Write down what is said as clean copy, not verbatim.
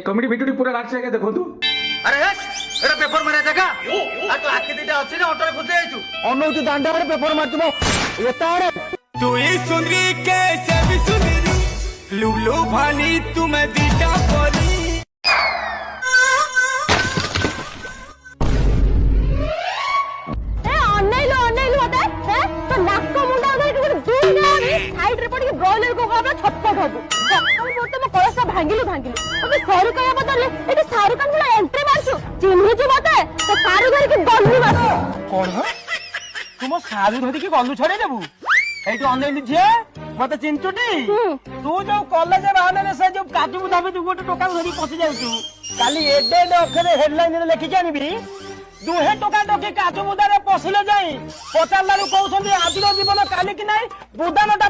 ए comedy video पूरा last जाके देखो तू। अरे एटा पेपर मारे जगह आ तो आखि दिटा अछि ना ऑटो रे खुदे आइछु अनु तू दांडा रे पेपर मारतबो एतारे तू ही सुंदरी कैसे भी सुंदरी लुलू भानी तुम दीटा परी ब्रॉयलर को छटपट हबु तो कलसा भांगिलु सरू कया बदले एटी शाहरुख खान वाला एंट्री मारछु चिन्हि छु मते तो शाहरुख धर के गल्ली मार कोन हो तुम साधु धरी के गल्लू छड़े देबू एटी ऑनलाइन झे मते चिंचुटी तू जो कॉलेज बाहने रे से जो काजू बुदाबे तू गोटे टोका धरी पसी जाउछु काली एडे अक्षरे हेडलाइन रे लिखि जानिबी दुहे टोका टोकी काजू बुदारे पसिले जाई पचार लारू कहउछंदी आजिर जीवन काली कि नाही बुदानटा